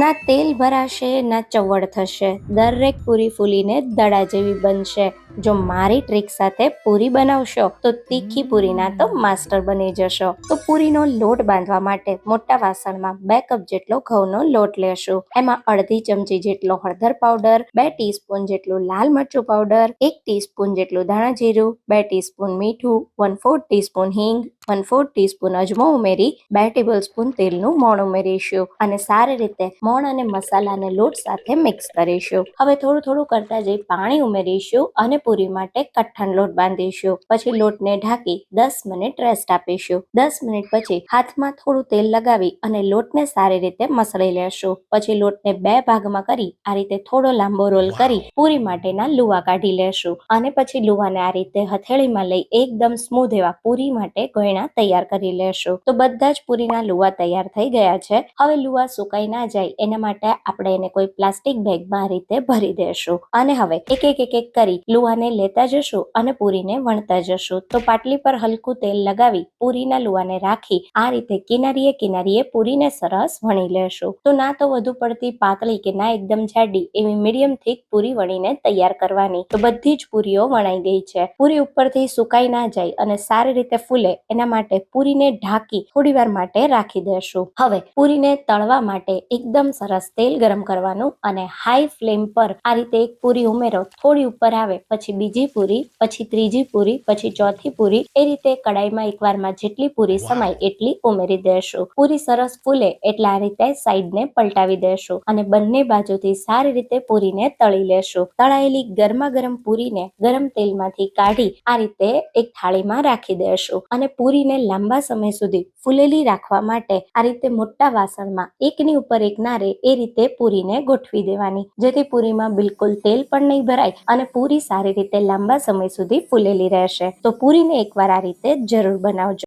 ના તેલ ભરાશે ના ચવડ થશે, દરેક પૂરી ફૂલીને દડા જેવી બનશે. જો મારી ટ્રીક સાથે પૂરી બનાવશો તો તીખી પૂરીના તો માસ્ટર બની જશો. તો પૂરીનો લોટ બાંધવા માટે મોટા વાસણમાં 2 કપ જેટલો ઘઉંનો લોટ લેશું. એમાં અડધી ચમચી જેટલો હળદર પાવડર, 2 ટીસ્પૂન જેટલું લાલ મરચું પાવડર, 1 ટીસ્પૂન જેટલું ધાણા જીરું, 2 ટીસ્પૂન મીઠું, 1/4 ટીસ્પૂન હિંગ, 1/4 ટીસ્પૂન અજમો ઉમેરી 2 ટેબલસ્પૂન તેલનું મોણ ઉમેરીશું અને સારી રીતે મોણ અને મસાલાને લોટ સાથે મિક્સ કરીશું. હવે થોડું થોડું કરતા જઈ પાણી ઉમેરીશું અને પૂરી માટે કઠણ લોટ બાંધીશું. પછી લોટને ઢાંકી 10 મિનિટ રેસ્ટ આપીશું. 10 મિનિટ પછી હાથમાં થોડું તેલ લગાવી અને લોટને સારી રીતે મસળી લેશું. પછી લોટને 2 ભાગમાં કરી આ રીતે થોડો લાંબો રોલ કરી પૂરી માટેના લુવા કાઢી લેશું અને પછી લુવાને આ રીતે હથેળીમાં લઈ એકદમ સ્મૂધ એવા પૂરી માટે ગોયણા તૈયાર કરી લેશું. તો બધા જ પૂરીના લુવા તૈયાર થઈ ગયા છે. હવે લુવા સુકાઈ ના જાય એના માટે આપણે એને કોઈ પ્લાસ્ટિક બેગમાં આ રીતે ભરી દેશું અને હવે એક એક કરી લુવાને લેતા જશું અને પૂરીને વણતા જશું. તો પાટલી પર હલકું તેલ લગાવી પૂરીના લુવાને રાખી આ રીતે કિનારીએ પૂરીને સરસ વણી લેશું. તો ના તો વધુ પડતી પાતળી કે ના એકદમ જાડી એવી મીડિયમ થીક પૂરી વણીને તૈયાર કરવાની. તો બધી જ પૂરીઓ વણાઈ ગઈ છે. પૂરી ઉપરથી સુકાઈ ના જાય અને સારી રીતે ફૂલે એના માટે પૂરીને ઢાંકી થોડી વાર માટે રાખી દેશું. હવે પૂરીને તળવા માટે એકદમ સરસ તેલ ગરમ કરવાનું અને હાઈ ફ્લેમ પર આ રીતે એક પૂરી ઉમેરો, થોડી ઉપર આવે પછી બીજી પૂરી, પછી ત્રીજી પૂરી, પછી ચોથી પૂરી, એ રીતે કડાઈમાં એકવારમાં જેટલી પૂરી સમાય એટલી ઉમેરી દેશું. પૂરી સરસ ફૂલે એટલે આ રીતે સાઈડને પલટાવી દેશું અને બંને બાજુથી સારી રીતે પૂરીને તળી લેશું. તળાયેલી ગરમા ગરમ પૂરીને ગરમ તેલમાંથી કાઢી આ રીતે એક થાળીમાં રાખી દેશું અને પૂરીને લાંબા સમય સુધી ફૂલેલી રાખવા માટે આ રીતે મોટા વાસણમાં એકની ઉપર એક ના રહે એ રીતે પૂરીને ગોઠવી દેવાની, જેથી પૂરીમાં બિલકુલ તેલ પણ નહીં ભરાય અને પૂરી સારી રીતે લાંબા સમય સુધી ફૂલેલી રહેશે. તો પૂરીને એકવાર આ રીતે જરૂર બનાવજો.